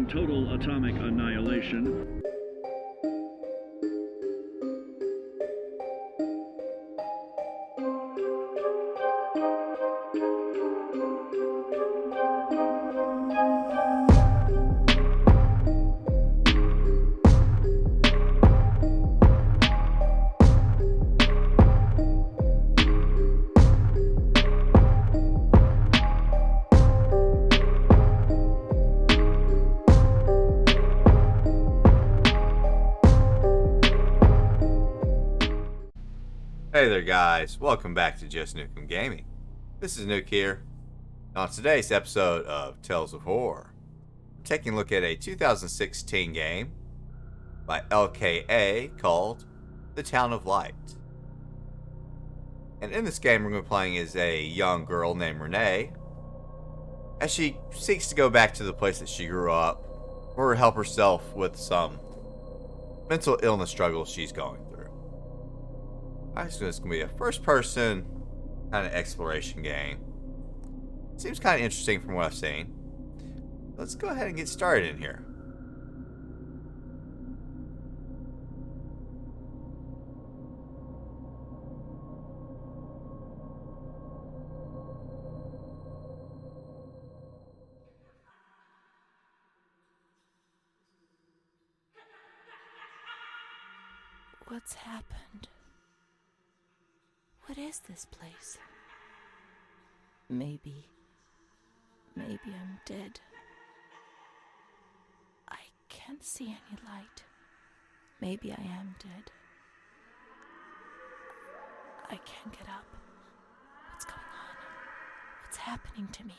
causing total atomic annihilation. Hey there guys, welcome back to Just Nukem Gaming. This is Nuke here. On today's episode of Tales of Horror, we're taking a look at a 2016 game by LKA called The Town of Light. And in this game we're going to be playing as a young girl named Renee as she seeks to go back to the place that she grew up or help herself with some mental illness struggles she's going through. I think it's going to be a first-person kind of exploration game. Seems kind of interesting from what I've seen. Let's go ahead and get started in here. What's happened? What is this place? Maybe I'm dead. I can't see any light. Maybe I am dead. I can't get up. What's going on? What's happening to me?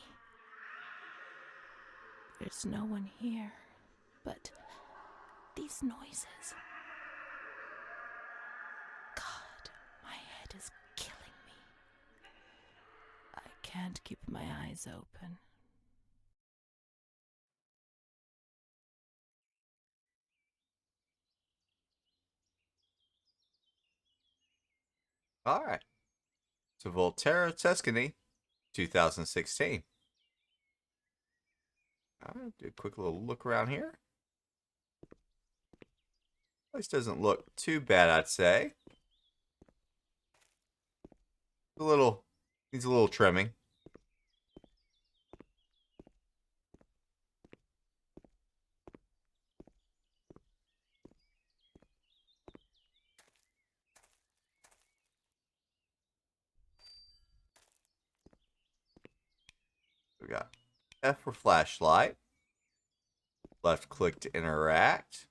There's no one here, but these noises. God, my head is killing me. I can't keep my eyes open. Alright. So Volterra, Tuscany, 2016. Alright, do a quick little look around here. Place doesn't look too bad, I'd say. Needs a little trimming. We got F for flashlight. Left click to interact.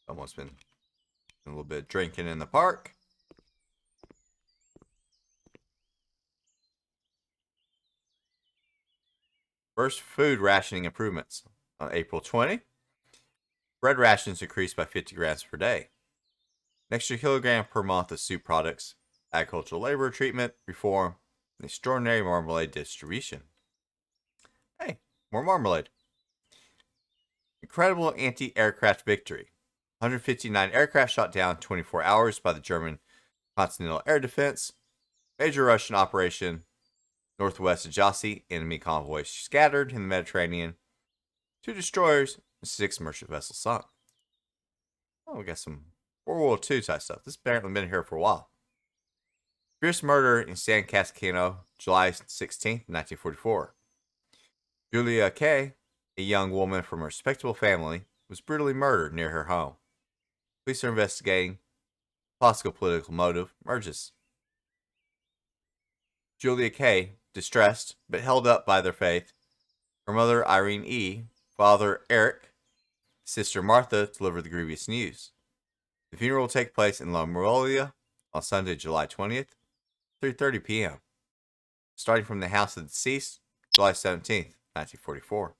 Almost been a little bit of drinking in the park. First food rationing improvements. On April 20, bread rations increased by 50 grams per day. An extra kilogram per month of soup products, agricultural labor treatment, reform, and extraordinary marmalade distribution. Hey, more marmalade. Incredible anti-aircraft victory. 159 aircraft shot down 24 hours by the German Continental Air Defense. Major Russian operation northwest of Jassy. Enemy convoys scattered in the Mediterranean. 2 destroyers and 6 merchant vessels sunk. Oh, we got some World War II type stuff. This has apparently been here for a while. Fierce murder in San Cascano, July 16, 1944. Julia Kay, a young woman from a respectable family, was brutally murdered near her home. Police are investigating. Possible political motive emerges. Julia Kay, distressed but held up by their faith. Her mother, Irene E., father, Eric, sister, Martha, delivered the grievous news. The funeral will take place in La Morelia on Sunday, July 20th, 3:30 p.m. Starting from the house of the deceased, July 17th, 1944.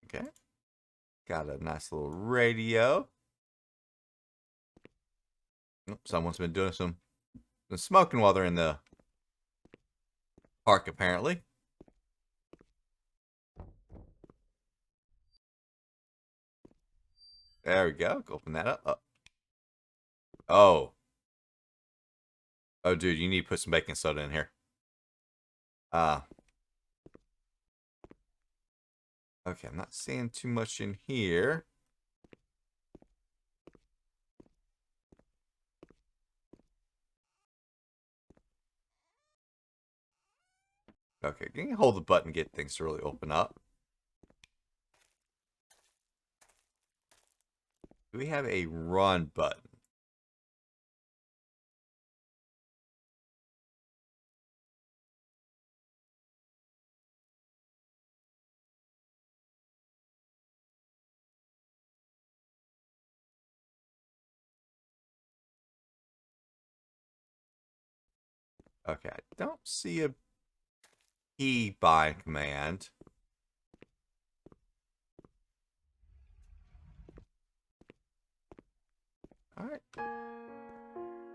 Okay. Got a nice little radio. Someone's been doing some smoking while they're in the park, apparently. There we go. Open that up. Oh. Oh, dude, you need to put some baking soda in here. Uh, okay, I'm not seeing too much in here. Okay, can you hold the button to get things to really open up? Do we have a run button? Okay, I don't see a key bind command. Alright.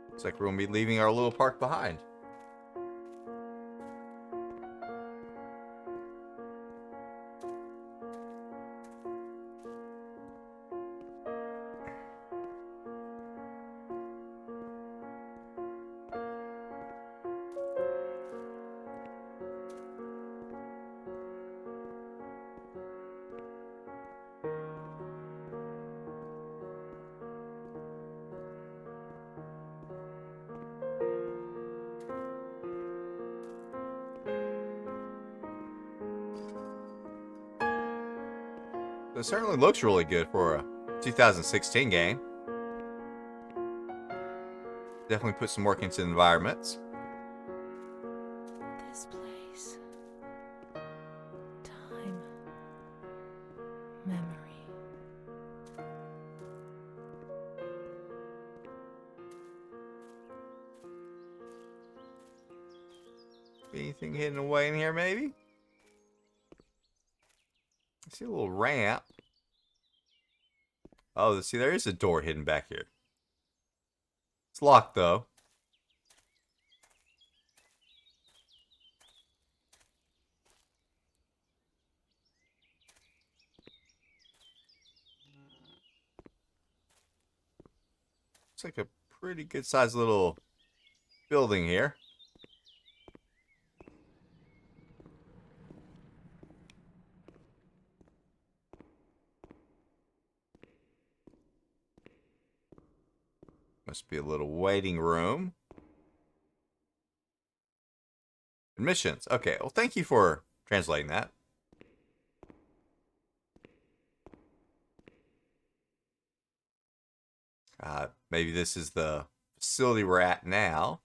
Looks like we're going to be leaving our little park behind. So it certainly looks really good for a 2016 game. Definitely put some work into the environments. This place. Time. Memory. Anything hidden away in here, maybe? I see a little ramp. Oh, see, there is a door hidden back here. It's locked, though. Looks like a pretty good-sized little building here. Must be a little waiting room. Admissions. Okay, well, thank you for translating that. Maybe this is the facility we're at now.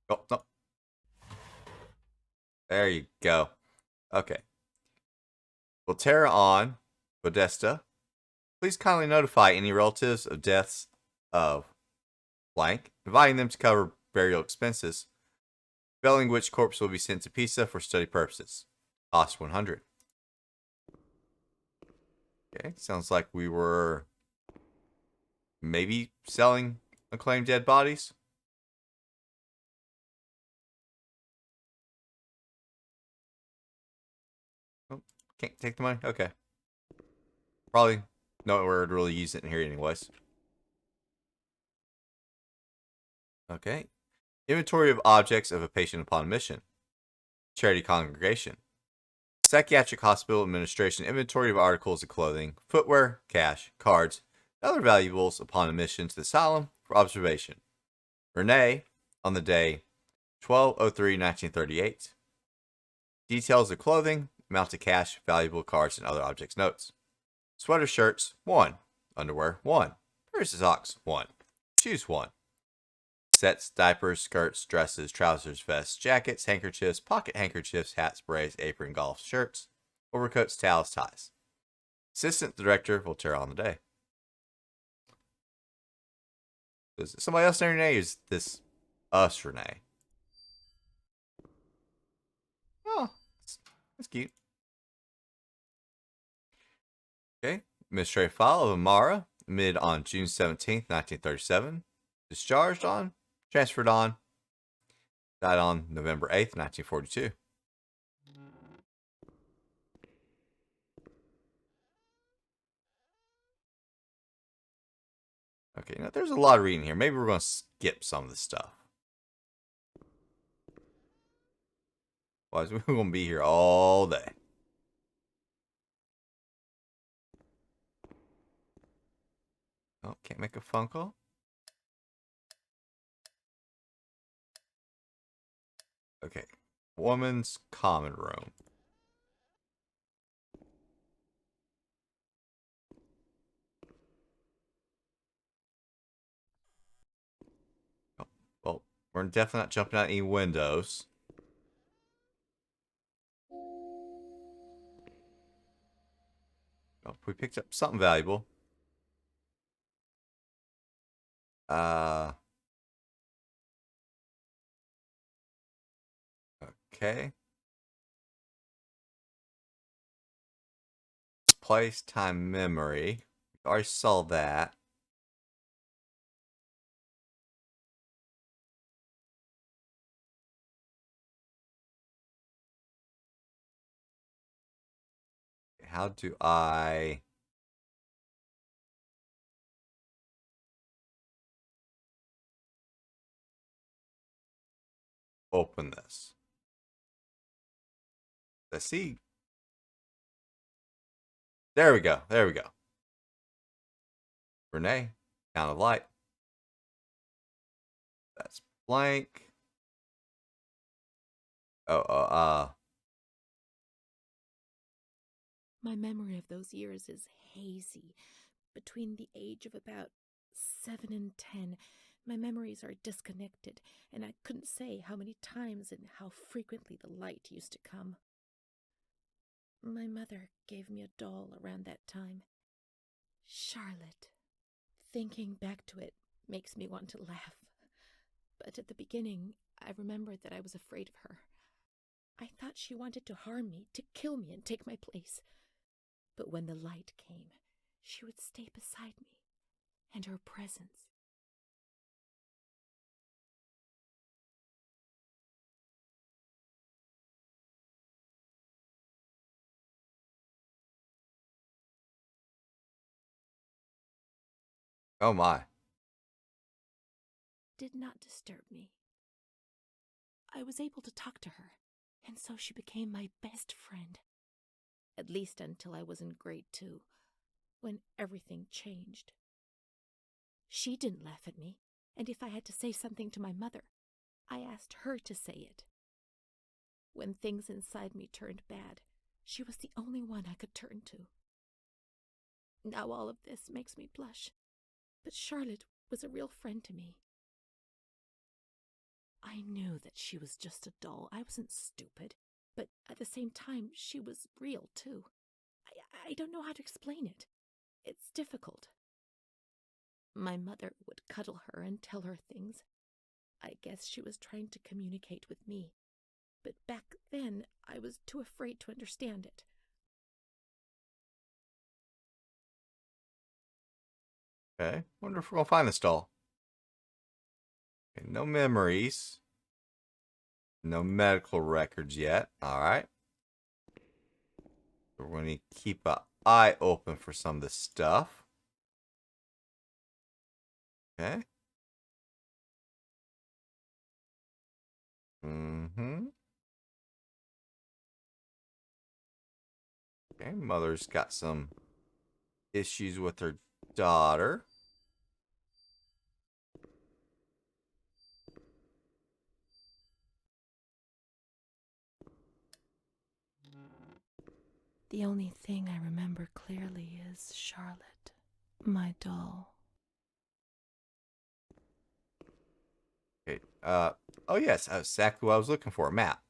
Oh, no. There you go. Okay. Volterra on Podesta. Please kindly notify any relatives of deaths of blank, inviting them to cover burial expenses, spelling which corpse will be sent to Pisa for study purposes. Cost 100. Okay, sounds like we were maybe selling unclaimed dead bodies. Oh, can't take the money? Okay. Probably nowhere to really use it in here anyways. Okay. Inventory of objects of a patient upon admission. Charity congregation. Psychiatric hospital administration. Inventory of articles of clothing, footwear, cash, cards, and other valuables upon admission to the asylum for observation. Renee, on the day 12/03/1938. Details of clothing, amount of cash, valuable cards, and other objects notes. Sweater shirts, 1. Underwear, 1. Pairs of socks, 1. Shoes, 1. Sets, diapers, skirts, dresses, trousers, vests, jackets, handkerchiefs, pocket handkerchiefs, hats, sprays, apron, golf shirts, overcoats, towels, ties. Assistant Director Volterra on the day. Is somebody else named Renee? Or is this us, Renee? Oh, that's cute. Okay. Administrative file of Amara, mid on June 17th, 1937. Discharged on, transferred on, died on November 8th, 1942. Okay, now there's a lot of reading here. Maybe we're going to skip some of the stuff. Otherwise, we're going to be here all day. Oh, can't make a phone call? Okay. Woman's common room. Oh, well, we're definitely not jumping out any windows. Oh, we picked up something valuable. Okay. Place, time, memory. We already saw that. How do I... open this? Let's see. There we go. There we go. Renee, Town of Light. That's blank. Oh, My memory of those years is hazy. Between the age of about 7 and 10, my memories are disconnected, and I couldn't say how many times and how frequently the light used to come. My mother gave me a doll around that time. Charlotte. Thinking back to it makes me want to laugh. But at the beginning, I remembered that I was afraid of her. I thought she wanted to harm me, to kill me and take my place. But when the light came, she would stay beside me, and her presence. oh my. Did not disturb me. I was able to talk to her, and so she became my best friend. At least until I was in grade 2, when everything changed. She didn't laugh at me, and if I had to say something to my mother, I asked her to say it. When things inside me turned bad, she was the only one I could turn to. Now all of this makes me blush, but Charlotte was a real friend to me. I knew that she was just a doll. I wasn't stupid, but at the same time, she was real too. I don't know how to explain it. It's difficult. My mother would cuddle her and tell her things. I guess she was trying to communicate with me, but back then I was too afraid to understand it. Okay. Wonder if we're going to find this doll. Okay, no memories. No medical records yet. Alright. We're going to keep an eye open for some of this stuff. Okay. Mm-hmm. Okay, mother's got some issues with her daughter. The only thing I remember clearly is Charlotte, my doll. Okay. Oh yes, that's exactly what I was looking for. A map.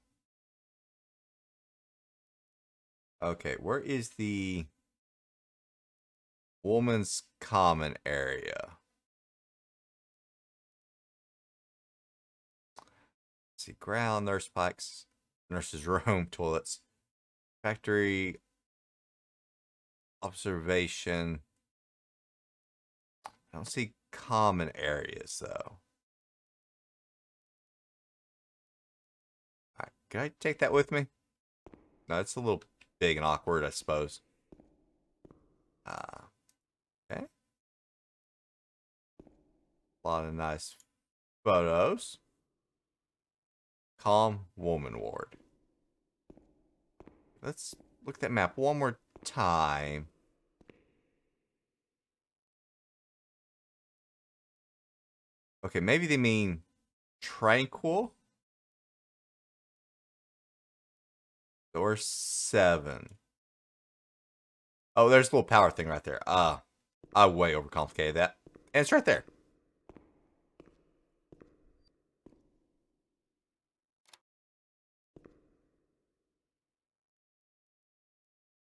Okay, where is the woman's common area? Let's see, ground, nurse pikes, nurse's room, toilets, factory, observation. I don't see common areas though. Alright, can I take that with me? No, it's a little big and awkward, I suppose. Okay. A lot of nice photos. Calm Woman Ward. Let's look at that map one more time. Okay, maybe they mean Tranquil. Door 7. Oh, there's a little power thing right there. I way overcomplicated that. And it's right there.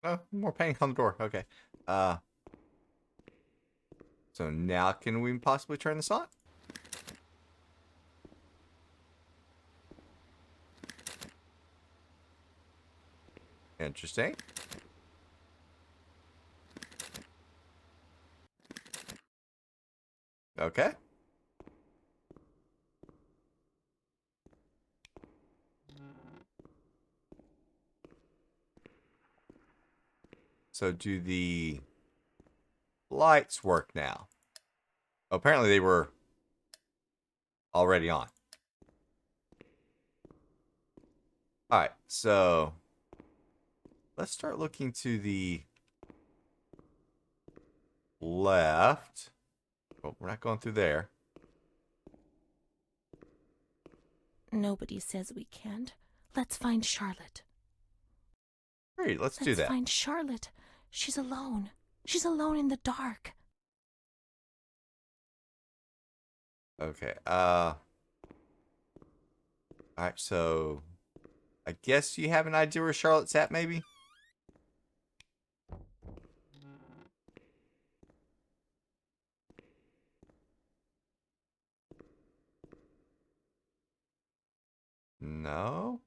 Oh, more paint on the door. Okay. So now can we possibly turn this on? Interesting. Okay. So do the lights work now? Apparently they were already on. Alright, so let's start looking to the left. Oh, we're not going through there. Nobody says we can't. Let's find Charlotte. Great, let's do that. Let's find Charlotte. She's alone. She's alone in the dark. Okay, alright, so I guess you have an idea where Charlotte's at, maybe? No?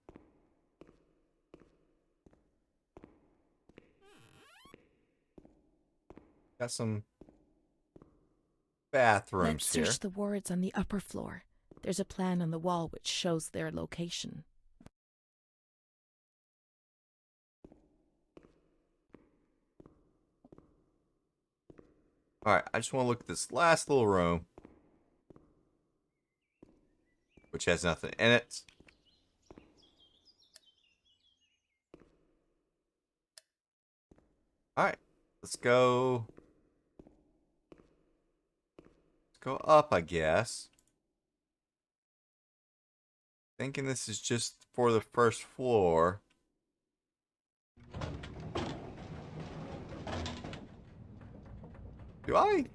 Got some bathrooms Let's here. search the wards on the upper floor. There's a plan on the wall which shows their location. Alright, I just want to look at this last little room, which has nothing in it. Alright, let's go. Let's go up, I guess. Thinking this is just for the first floor. Do I?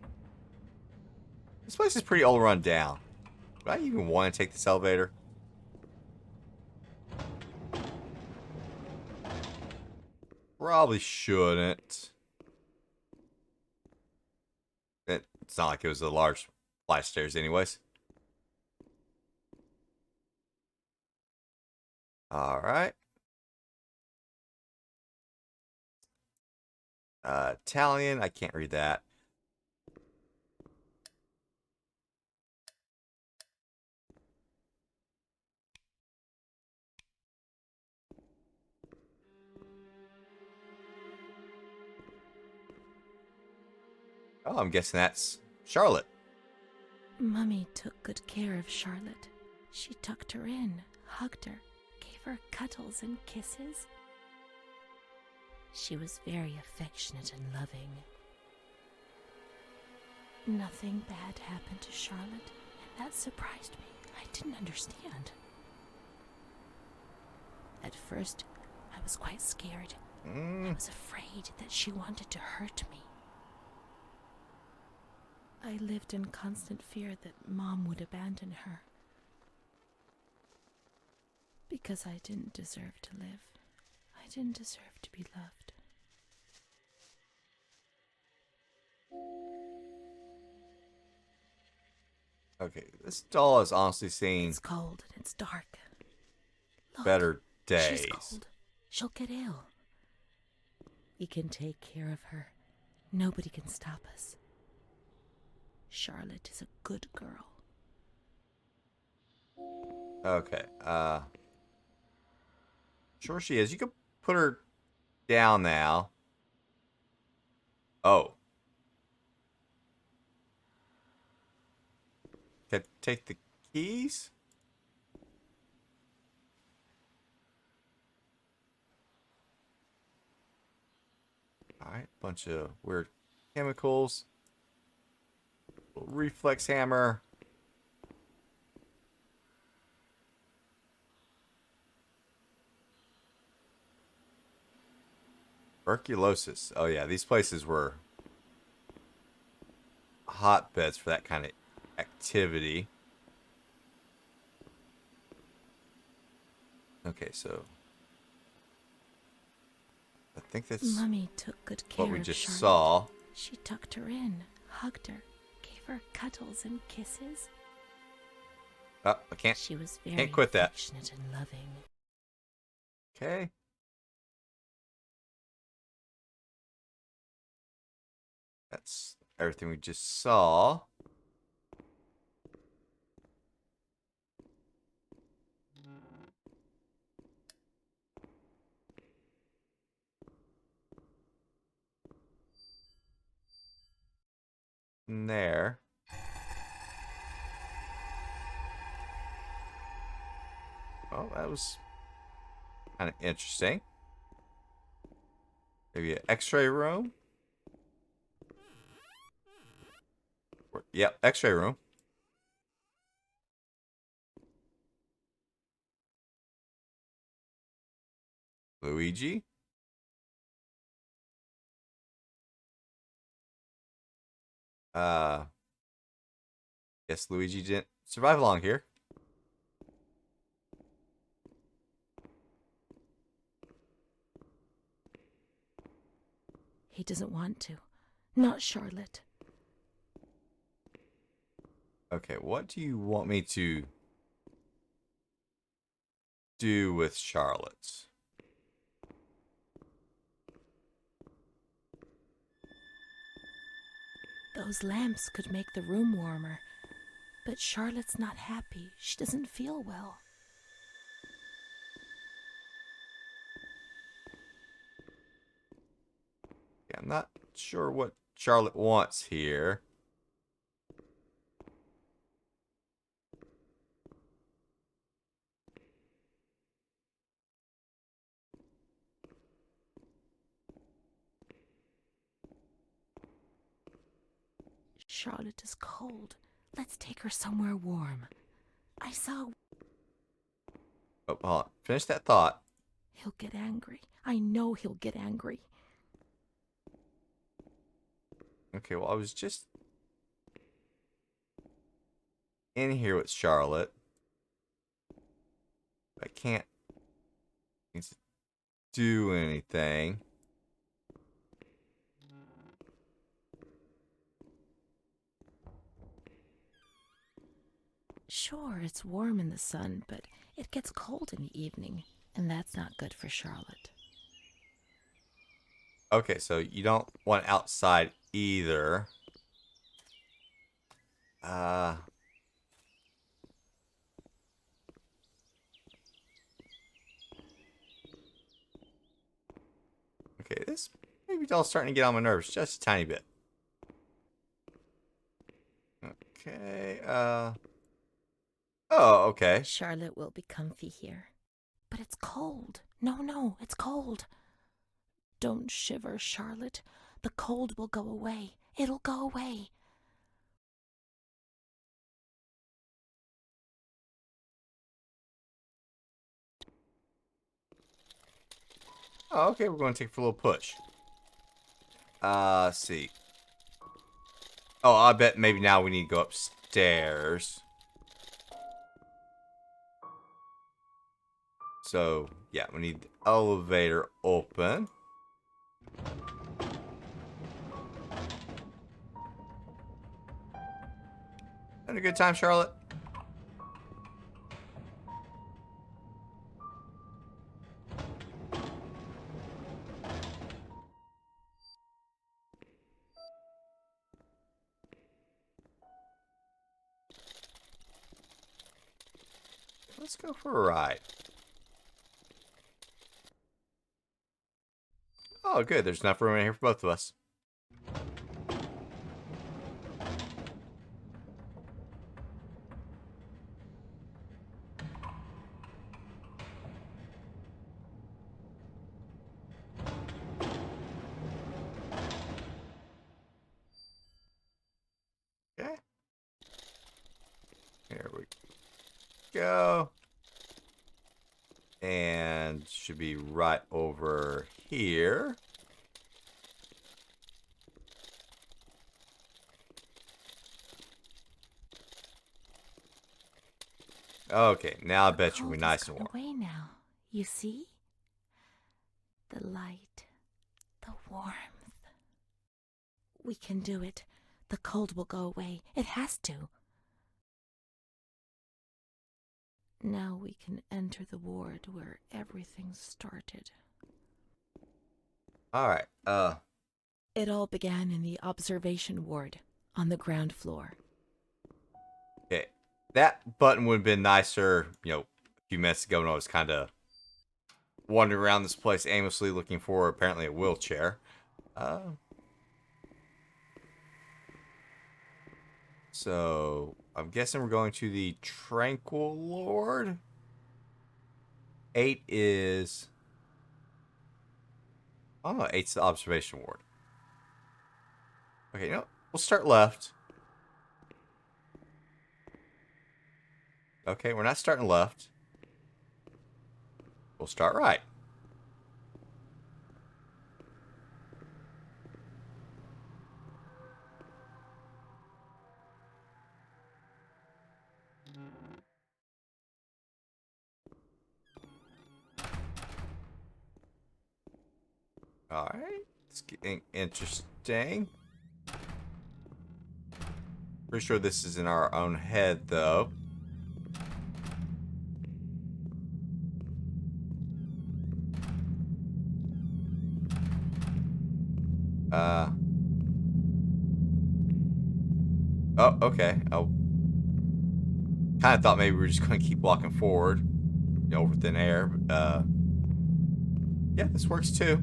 This place is pretty all run down. Do I even want to take this elevator? Probably shouldn't. It's not like it was a large flight of stairs anyways. Alright. Italian, I can't read that. Oh, I'm guessing that's Charlotte. Mummy took good care of Charlotte. She tucked her in, hugged her, gave her cuddles and kisses. She was very affectionate and loving. Nothing bad happened to Charlotte, and that surprised me. I didn't understand. At first, I was quite scared. I was afraid that she wanted to hurt me. I lived in constant fear that Mom would abandon her. Because I didn't deserve to live. I didn't deserve to be loved. Okay, this doll has honestly seen It's cold and it's dark. Look, better days. she's cold. She'll get ill. We can take care of her. Nobody can stop us. Charlotte is a good girl. Okay, sure she is. You could put her down now. Oh. Okay, take the keys. Alright, bunch of weird chemicals. Reflex hammer. Tuberculosis. Oh yeah, these places were hotbeds for that kind of activity. Okay, so I think that's Mummy took good care what we of just Charlotte. saw. She tucked her in, hugged her, gave her cuddles and kisses. Oh, I can't. She was very Can't quit that. affectionate and loving. Okay. That's everything we just saw. In there. Well, that was kind of interesting. Maybe an x-ray room? Yep, x-ray room. Luigi? Guess Luigi didn't survive long here. He doesn't want to. Not Charlotte. Okay, what do you want me to do with Charlotte? Those lamps could make the room warmer. But Charlotte's not happy. She doesn't feel well. Yeah, I'm not sure what Charlotte wants here. Charlotte is cold. Let's take her somewhere warm. I saw... Oh, hold on. Finish that thought. He'll get angry. I know he'll get angry. Okay, well, I was just in here with Charlotte. I can't do anything. Sure, it's warm in the sun, but it gets cold in the evening, and that's not good for Charlotte. Okay, so you don't want outside either. Okay, this maybe all starting to get on my nerves just a tiny bit. Okay, oh, okay. Charlotte will be comfy here. But it's cold. No, it's cold. Don't shiver, Charlotte. The cold will go away. It'll go away. Oh, okay, we're going to take it for a little push. Let's see. Oh, I bet maybe now we need to go upstairs. So, yeah, we need the elevator open. Having a good time, Charlotte? Let's go for a ride. Oh, good. There's enough room in here for both of us. go. And should be right over here. Okay, now I bet you'll be nice and warm. Away now, you see? The light, the warmth. We can do it. The cold will go away. It has to. Now we can enter the ward where everything started. Alright, It all began in the observation ward on the ground floor. okay. That button would have been nicer, a few minutes ago when I was kind of wandering around this place aimlessly looking for apparently a wheelchair. So, I'm guessing we're going to the Tranquil Lord. 8 is... Oh, 8's the observation ward. Okay, we'll start left. Okay, we're not starting left. We'll start right. Alright, it's getting interesting. Pretty sure this is in our own head, though. Oh, okay. I kind of thought maybe we were just going to keep walking forward, over thin air. But, yeah, this works too.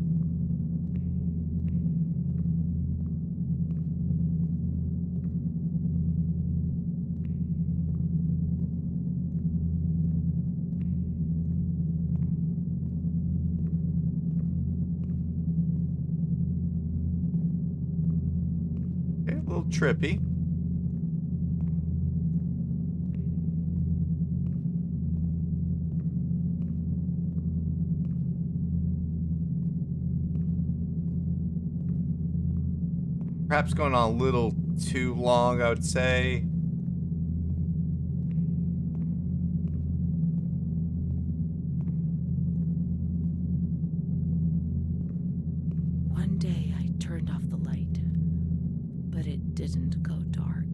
Okay, a little trippy. Perhaps going on a little too long, I would say. One day I turned off the light, but it didn't go dark.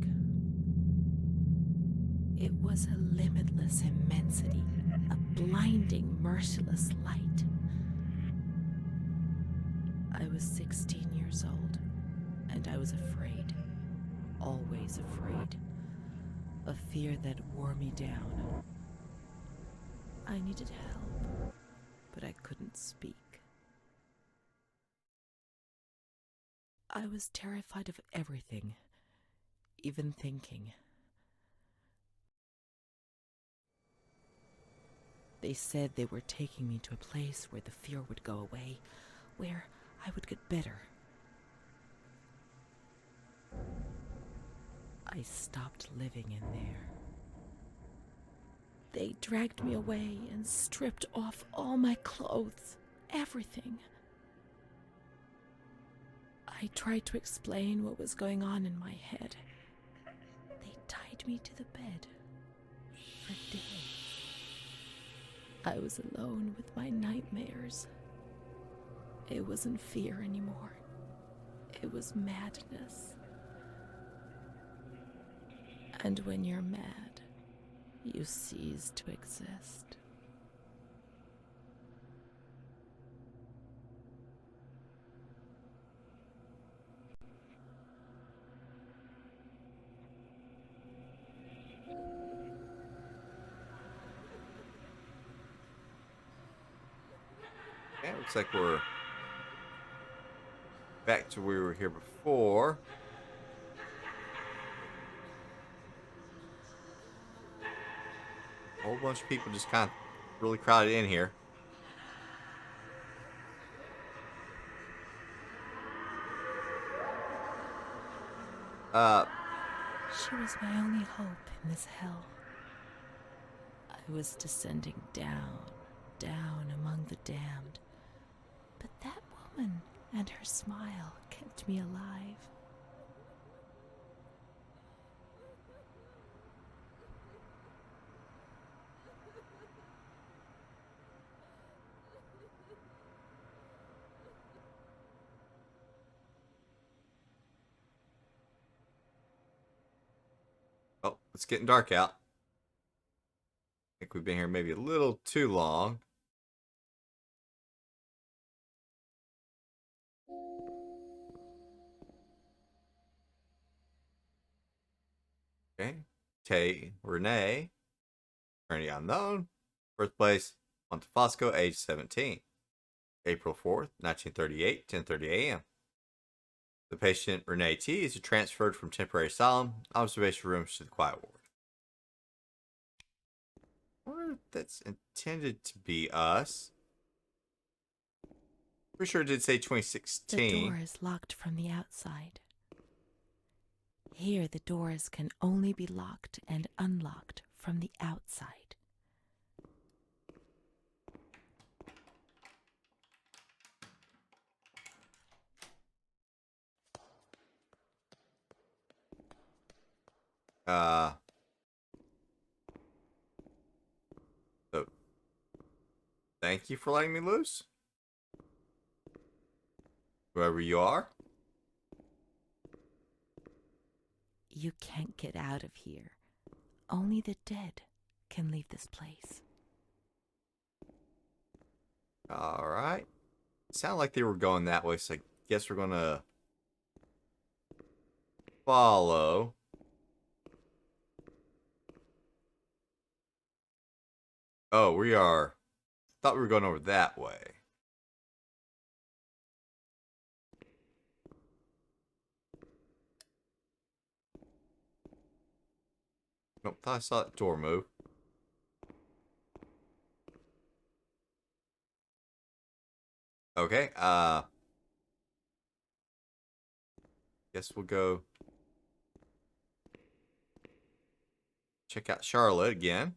It was a limitless immensity, a blinding, merciless light. I was 16 years old, and I was afraid, always afraid, a fear that wore me down. I needed help, but I couldn't speak. I was terrified of everything, even thinking. They said they were taking me to a place where the fear would go away, where I would get better. I stopped living in there. They dragged me away and stripped off all my clothes, everything. I tried to explain what was going on in my head. They tied me to the bed for days. I was alone with my nightmares. It wasn't fear anymore. It was madness. And when you're mad, you cease to exist. Yeah, looks like we're back to where we were here before. A whole bunch of people just kind of really crowded in here. She was my only hope in this hell. who was descending down, down among the damned. But that woman and her smile kept me alive. Oh, it's getting dark out. I think we've been here maybe a little too long. Okay. Tay Renee, attorney unknown. Birthplace, Montefosco, age 17. April 4th, 1938, 10:30 a.m. The patient, Renee T., is transferred from temporary asylum observation rooms to the quiet ward. I wonder if that's intended to be us. Pretty sure it did say 2016. The door is locked from the outside. Here, the doors can only be locked and unlocked from the outside. So, thank you for letting me loose. Whoever you are. You can't get out of here. Only the dead can leave this place. Alright. Sounded like they were going that way, so I guess we're gonna follow. Oh, we are. Thought we were going over that way. Nope, thought I saw that door move. Okay, guess we'll go check out Charlotte again.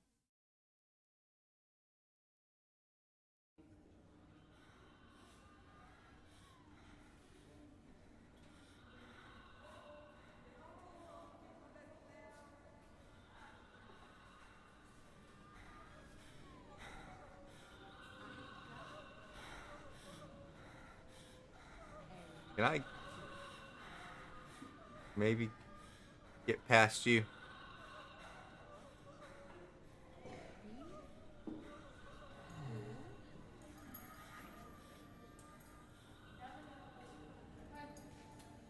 Can I maybe get past you?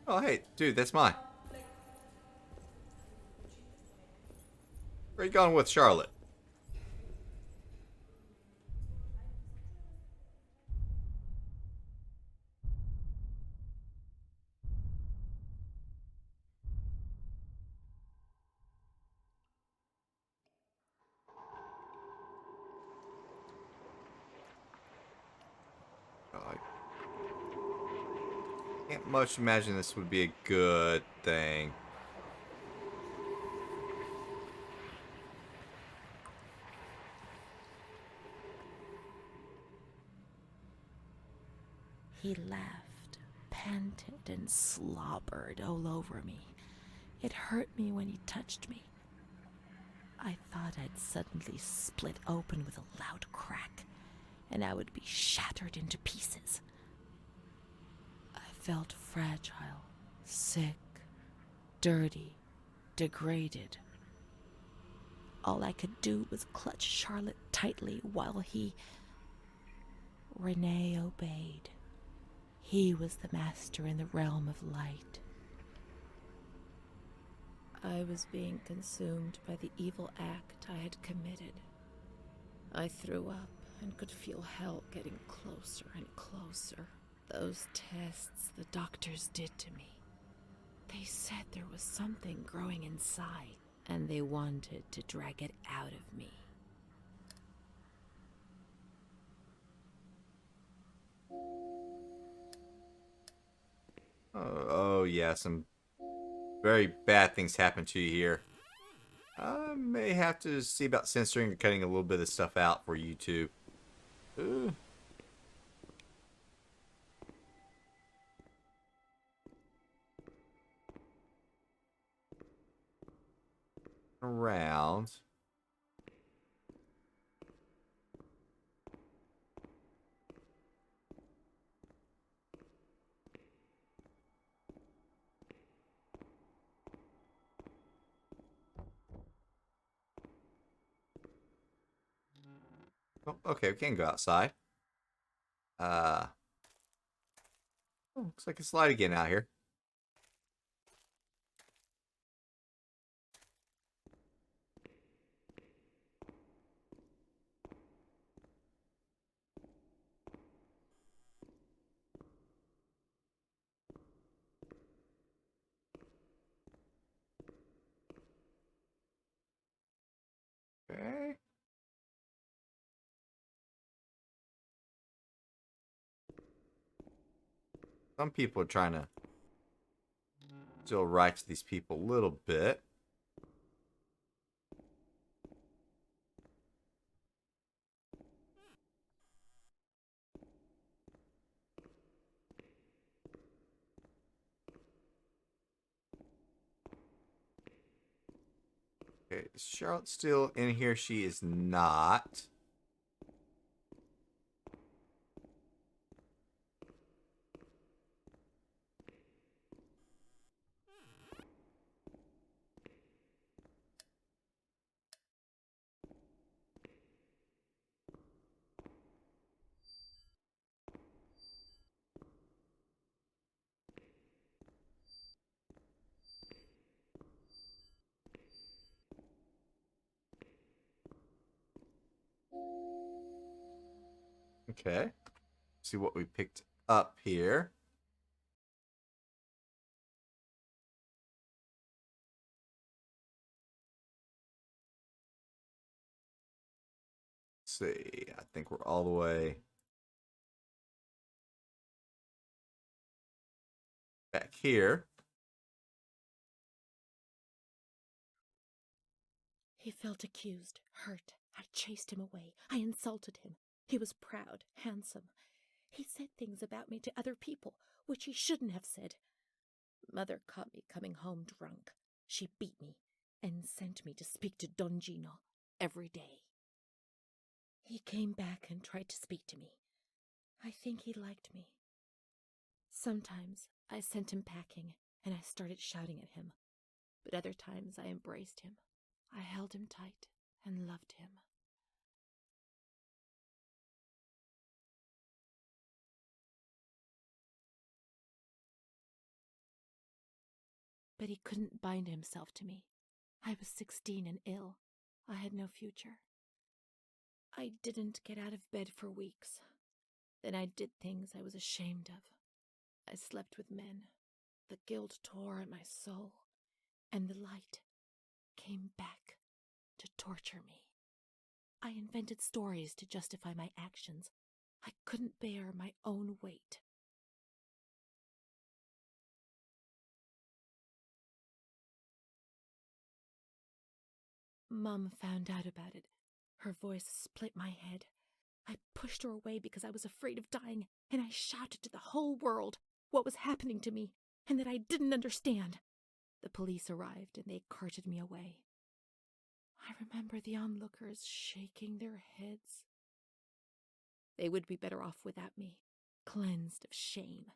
Oh, hey, dude, that's mine. Where are you going with Charlotte? Oh, I can't much imagine this would be a good thing. He laughed, panted, and slobbered all over me. It hurt me when he touched me. I thought I'd suddenly split open with a loud crack, and I would be shattered into pieces. I felt fragile, sick, dirty, degraded. All I could do was clutch Charlotte tightly while Renee obeyed. He was the master in the realm of light. I was being consumed by the evil act I had committed. I threw up and could feel hell getting closer and closer. Those tests the doctors did to me. They said there was something growing inside, and they wanted to drag it out of me. Oh yeah, some very bad things happen to you here. I may have to see about censoring and cutting a little bit of stuff out for YouTube. Ooh. Around. Oh, okay, we can go outside. Oh, looks like it's light again out here. Okay. Some people are trying to still write to these people a little bit. Okay, is Charlotte still in here? She is not. Okay. See what we picked up here. Let's see. I think we're all the way back here. He felt accused, hurt. I chased him away. I insulted him. He was proud, handsome. He said things about me to other people, which he shouldn't have said. Mother caught me coming home drunk. She beat me and sent me to speak to Don Gino every day. He came back and tried to speak to me. I think he liked me. Sometimes I sent him packing and I started shouting at him, but other times I embraced him. I held him tight and loved him. But he couldn't bind himself to me. I was 16 and ill. I had no future. I didn't get out of bed for weeks. Then I did things I was ashamed of. I slept with men. The guilt tore at my soul, and the light came back to torture me. I invented stories to justify my actions. I couldn't bear my own weight. Mom found out about it. Her voice split my head. I pushed her away because I was afraid of dying, and I shouted to the whole world what was happening to me and that I didn't understand. The police arrived and they carted me away. I remember the onlookers shaking their heads. They would be better off without me, cleansed of shame,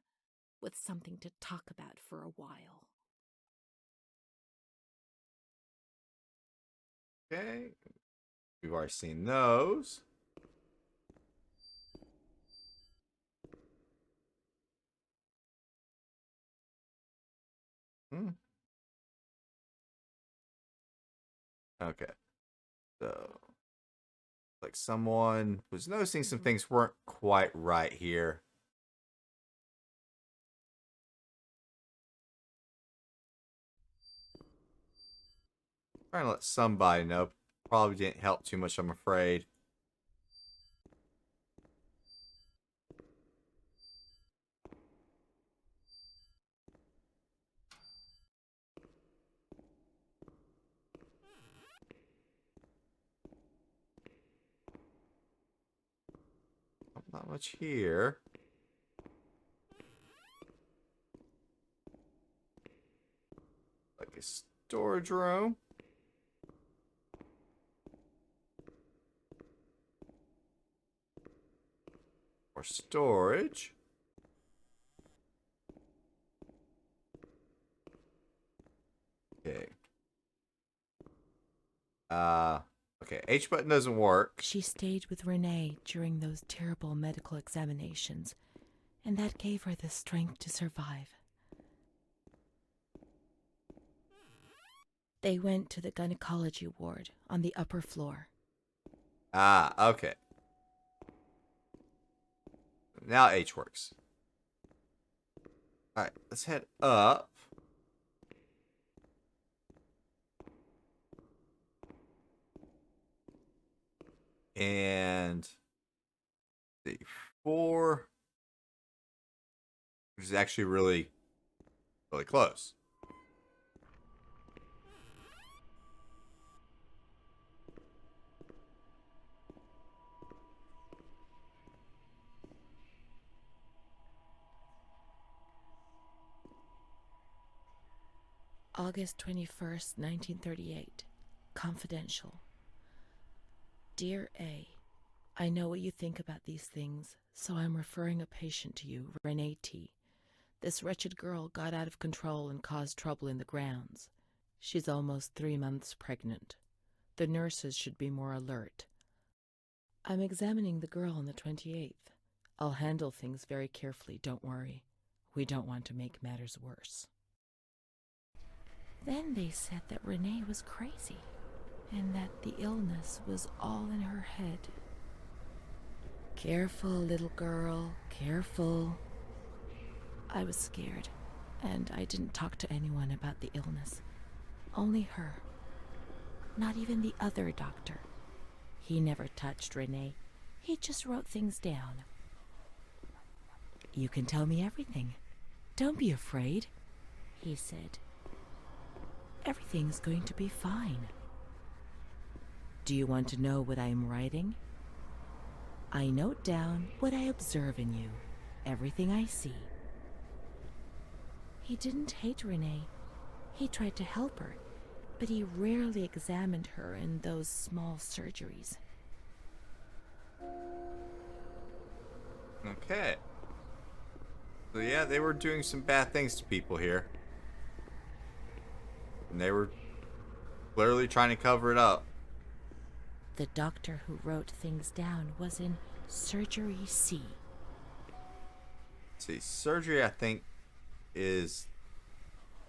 with something to talk about for a while. Okay. We've already seen those. Okay. So, like someone was noticing some things weren't quite right here. Trying to let somebody know. Probably didn't help too much, I'm afraid. Not much here. Like a storage room. More storage. Okay. Okay, H button doesn't work. She stayed with Renee during those terrible medical examinations, and that gave her the strength to survive. They went to the gynecology ward on the upper floor. Ah, okay. Now H works. Alright, let's head up. And the 4, which is actually really close. August 21st, 1938. Confidential. Dear A, I know what you think about these things, so I'm referring a patient to you, Renee T. This wretched girl got out of control and caused trouble in the grounds. She's almost 3 months pregnant. The nurses should be more alert. I'm examining the girl on the 28th. I'll handle things very carefully, don't worry. We don't want to make matters worse. Then they said that Renee was crazy, and that the illness was all in her head. Careful, little girl, careful. I was scared, and I didn't talk to anyone about the illness. Only her. Not even the other doctor. He never touched Renee. He just wrote things down. You can tell me everything. Don't be afraid, he said. Everything's going to be fine. Do you want to know what I am writing? I note down what I observe in you, everything I see. He didn't hate Renee. He tried to help her, but he rarely examined her in those small surgeries. Okay. So yeah, they were doing some bad things to people here. And they were clearly trying to cover it up. The doctor who wrote things down was in Surgery C. Let's see, surgery I think is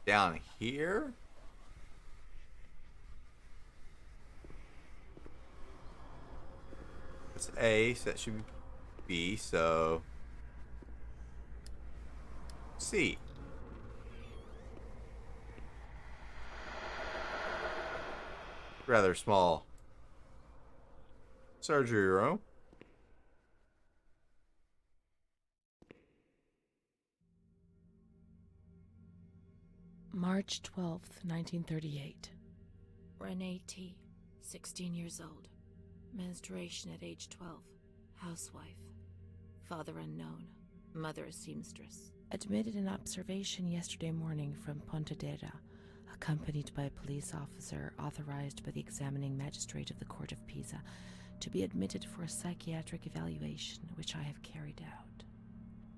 down here. That's A, so that should be B, so C. Rather small surgery room. March 12th, 1938. Renee T., 16 years old. Menstruation at age 12. Housewife. Father unknown. Mother a seamstress. Admitted in observation yesterday morning from Pontedera, accompanied by a police officer authorized by the examining magistrate of the Court of Pisa to be admitted for a psychiatric evaluation, which I have carried out.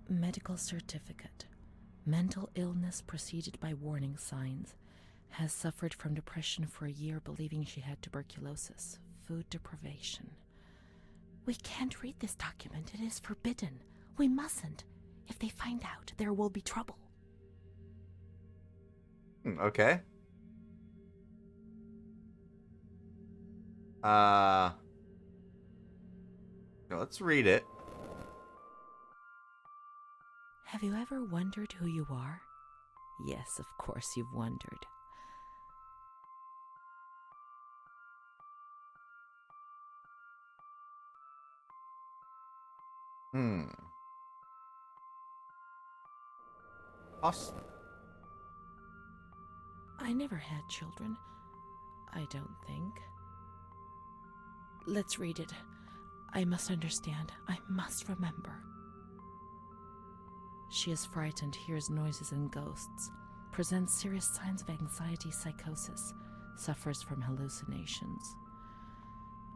Medical certificate. Mental illness preceded by warning signs. Has suffered from depression for a year, believing she had tuberculosis. Food deprivation. We can't read this document. It is forbidden. We mustn't. If they find out, there will be trouble. Okay. Let's read it. Have you ever wondered who you are? Yes, of course you've wondered. Awesome. I never had children. I don't think. Let's read it. I must understand. I must remember. She is frightened, hears noises and ghosts, presents serious signs of anxiety psychosis, suffers from hallucinations.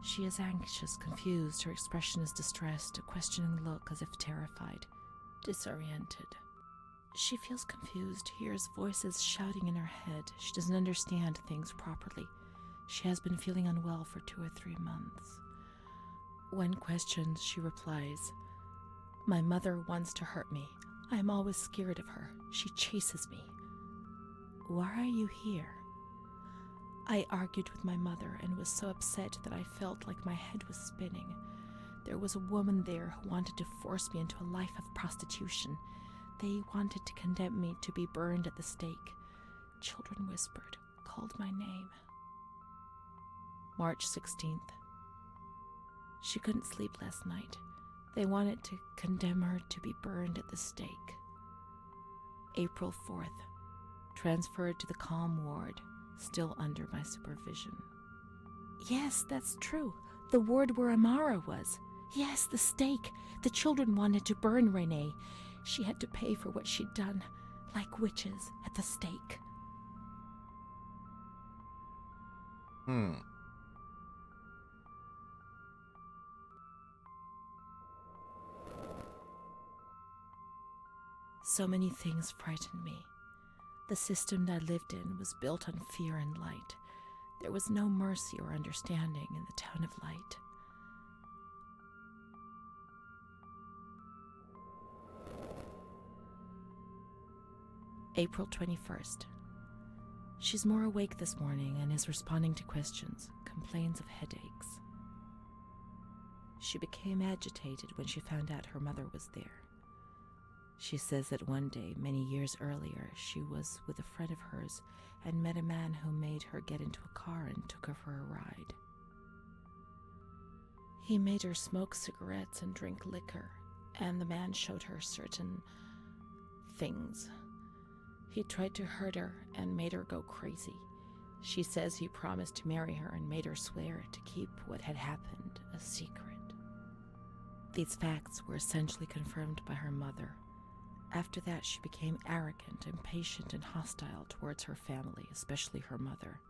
She is anxious, confused, her expression is distressed, a questioning look as if terrified, disoriented. She feels confused, hears voices shouting in her head. She doesn't understand things properly. She has been feeling unwell for 2 or 3 months. When questioned, she replies, "My mother wants to hurt me. I am always scared of her. She chases me." "Why are you here?" "I argued with my mother and was so upset that I felt like my head was spinning. There was a woman there who wanted to force me into a life of prostitution. They wanted to condemn me to be burned at the stake. Children whispered, called my name." March 16th. She couldn't sleep last night. They wanted to condemn her to be burned at the stake. April 4th. Transferred to the calm ward, still under my supervision. "Yes, that's true. The ward where Amara was. Yes, the stake. The children wanted to burn Renee. She had to pay for what she'd done, like witches at the stake." So many things frightened me. The system that I lived in was built on fear and light. There was no mercy or understanding in the Town of Light. April 21st. She's more awake this morning and is responding to questions, complains of headaches. She became agitated when she found out her mother was there. She says that one day, many years earlier, she was with a friend of hers and met a man who made her get into a car and took her for a ride. He made her smoke cigarettes and drink liquor, and the man showed her certain things. He tried to hurt her and made her go crazy. She says he promised to marry her and made her swear to keep what had happened a secret. These facts were essentially confirmed by her mother. After that, she became arrogant, impatient, and hostile towards her family, especially her mother.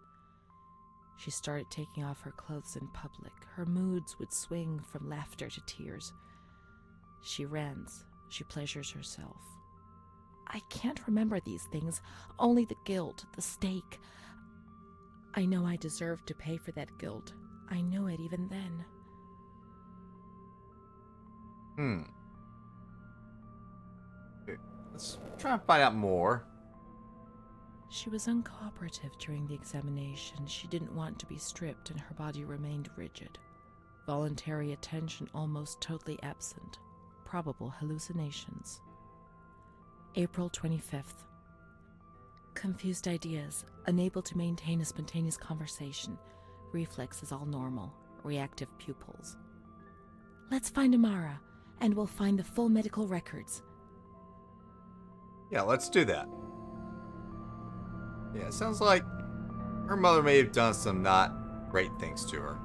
She started taking off her clothes in public. Her moods would swing from laughter to tears. She rants. She pleasures herself. I can't remember these things, only the guilt, the stake. I know I deserved to pay for that guilt. I knew it even then. Let's try and find out more. She was uncooperative during the examination. She didn't want to be stripped, and her body remained rigid. Voluntary attention almost totally absent. Probable hallucinations. April 25th. Confused ideas, unable to maintain a spontaneous conversation. Reflexes all normal. Reactive pupils. Let's find Amara, and we'll find the full medical records. Yeah, let's do that. Yeah, it sounds like her mother may have done some not great things to her.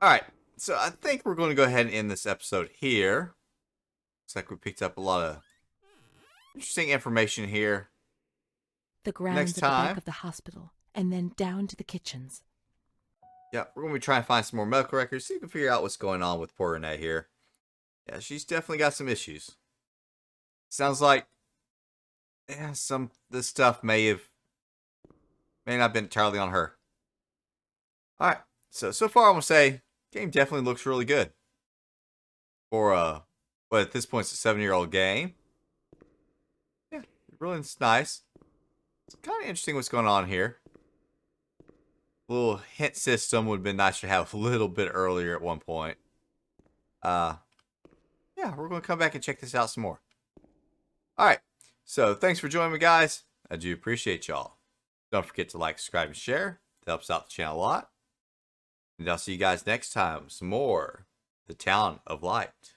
Alright, so I think we're going to go ahead and end this episode here. Looks like we picked up a lot of interesting information here. The grounds at the back of the hospital, and then down to the kitchens. Yeah, we're going to be trying to find some more medical records so you can figure out what's going on with poor Renee here. Yeah, she's definitely got some issues. Sounds like this stuff may not have been entirely on her. Alright, so far I'm going to say, game definitely looks really good. For, at this point it's a 7-year-old game. Yeah, it really is nice. It's kind of interesting what's going on here. Little hint system would have been nice to have a little bit earlier at one point. Yeah, we're going to come back and check this out some more. Alright, so thanks for joining me, guys. I do appreciate y'all. Don't forget to like, subscribe, and share. It helps out the channel a lot. And I'll see you guys next time with some more The Town of Light.